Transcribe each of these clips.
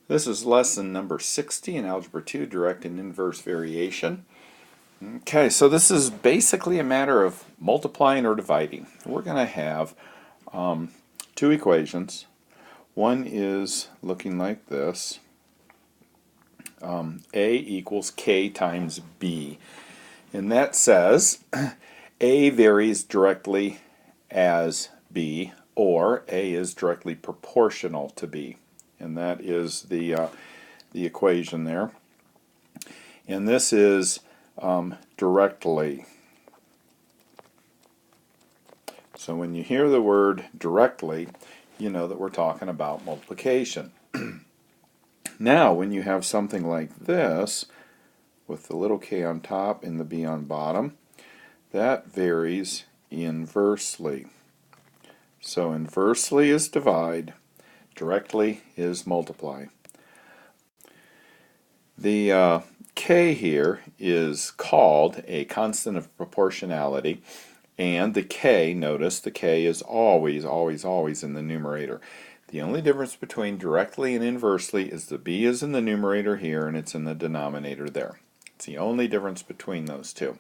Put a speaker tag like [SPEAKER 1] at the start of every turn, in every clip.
[SPEAKER 1] This is lesson number 60 in Algebra 2, direct and inverse variation. Okay, so this is basically a matter of multiplying or dividing. We're going to have two equations. One is looking like this. A equals K times B. And that says A varies directly as B, or A is directly proportional to B. And that is the equation there. And this is directly. So when you hear the word directly, you know that we're talking about multiplication. Now, when you have something like this, with the little k on top and the b on bottom, that varies inversely. So inversely is divide, directly is multiply. The k here is called a constant of proportionality, and the k, notice the k is always, always, always in the numerator. The only difference between directly and inversely is the b is in the numerator here and it's in the denominator there. It's the only difference between those two.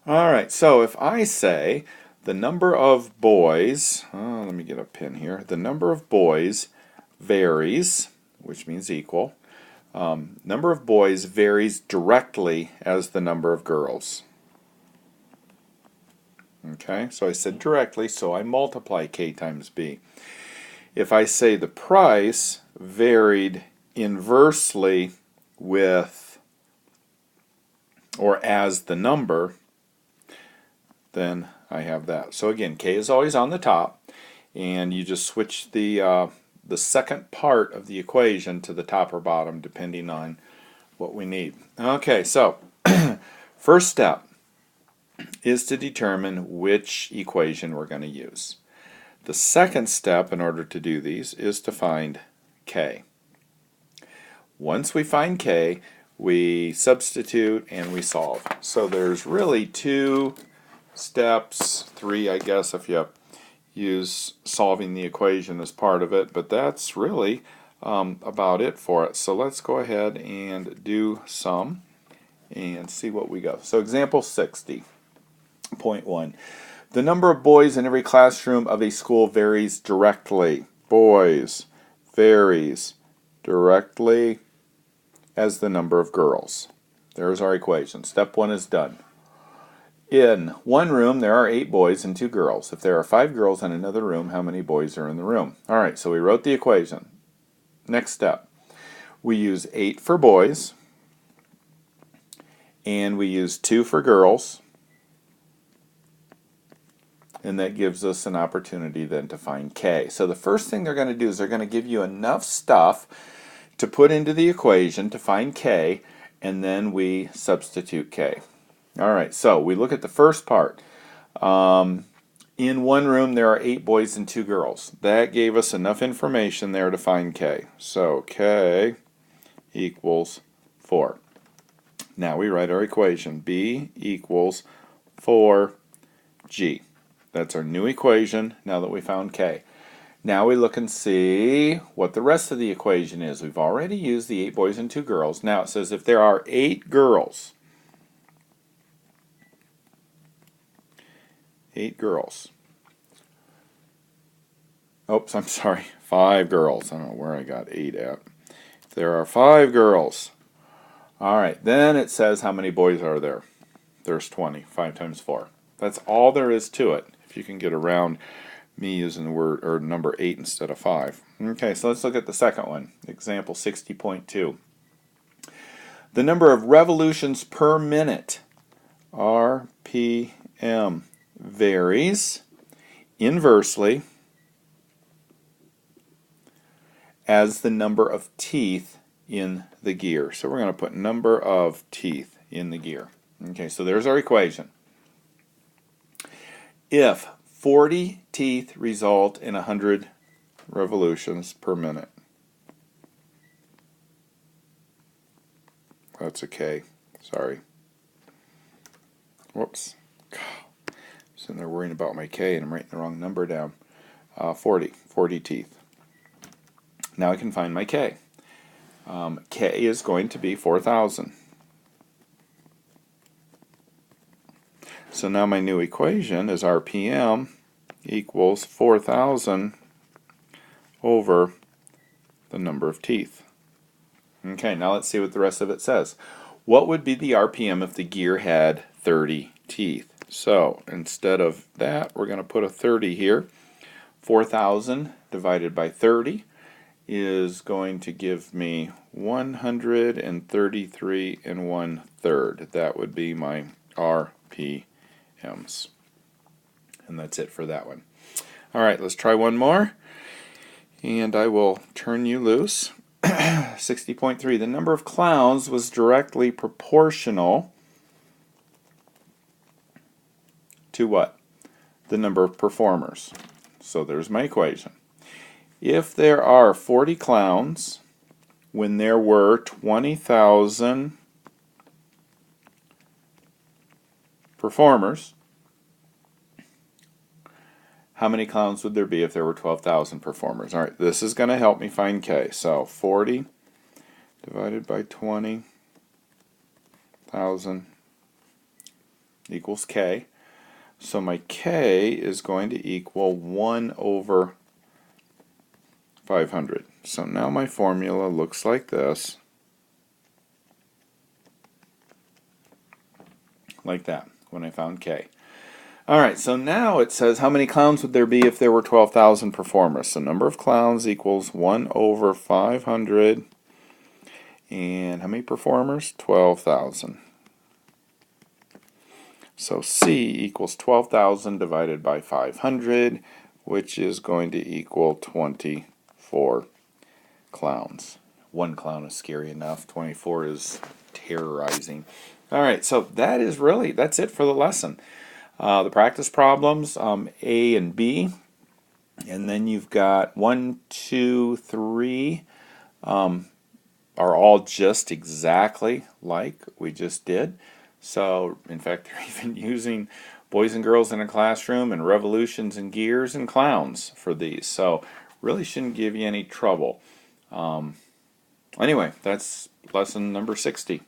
[SPEAKER 1] Alright, so if I say the number of boys, let me get a pen here, the number of boys varies, which means equal. Number of boys varies directly as the number of girls. Okay, so I said directly, so I multiply k times b. If I say the price varied inversely with or as the number, then I have that. So again, k is always on the top, and you just switch the second part of the equation to the top or bottom depending on what we need. Okay, so first step is to determine which equation we're going to use. The second step in order to do these is to find k. Once we find k, we substitute and we solve. So there's really two steps, three I guess if you use solving the equation as part of it, but that's really about it for it. So let's go ahead and do some and see what we got. So example 60.1. The number of boys in every classroom of a school varies directly. Boys varies directly as the number of girls. There's our equation. Step 1 is done. In one room there are 8 boys and 2 girls. If there are 5 girls in another room, how many boys are in the room? Alright, so we wrote the equation. Next step. We use 8 for boys, and we use 2 for girls, and that gives us an opportunity then to find k. So the first thing they're going to do is they're going to give you enough stuff to put into the equation to find k, and then we substitute k. Alright, so we look at the first part. In one room there are 8 boys and 2 girls. That gave us enough information there to find k. So k equals 4. Now we write our equation. B equals 4g. That's our new equation now that we found k. Now we look and see what the rest of the equation is. We've already used the 8 boys and 2 girls. Now it says if there are 8 girls, 8 girls. Oops, I'm sorry, 5 girls. I don't know where I got 8 at. If there are 5 girls. Alright, then it says how many boys are there. There's 20. 5 times 4. That's all there is to it. If you can get around me using the word or number 8 instead of 5. Okay, so let's look at the second one. Example 60.2. The number of revolutions per minute, RPM, varies inversely as the number of teeth in the gear. So we're going to put number of teeth in the gear. Okay, so there's our equation. If 40 teeth result in 100 revolutions per minute. That's a K. Sorry. Whoops. Sitting there worrying about my K and I'm writing the wrong number down. 40 teeth. Now I can find my K. K is going to be 4,000. So now my new equation is RPM equals 4,000 over the number of teeth. Okay, now let's see what the rest of it says. What would be the RPM if the gear had 30 teeth? So instead of that, we're going to put a 30 here. 4,000 divided by 30 is going to give me 133 1/3. That would be my RPMs. And that's it for that one. All right, let's try one more. And I will turn you loose. 60.3. The number of clowns was directly proportional to what? The number of performers. So there's my equation. If there are 40 clowns when there were 20,000 performers, how many clowns would there be if there were 12,000 performers? All right, this is going to help me find K. So 40 divided by 20,000 equals K. So my K is going to equal 1 over 500. So now my formula looks like this. Like that, when I found K. Alright, so now it says how many clowns would there be if there were 12,000 performers? So number of clowns equals 1 over 500. And how many performers? 12,000. So C equals 12,000 divided by 500, which is going to equal 24 clowns. One clown is scary enough. 24 is terrorizing. Alright, so that's it for the lesson. The practice problems, A and B, and then you've got 1, 2, 3 are all just exactly like we just did. So, in fact, they're even using boys and girls in a classroom and revolutions and gears and clowns for these. So, really shouldn't give you any trouble. Anyway, that's lesson number 60.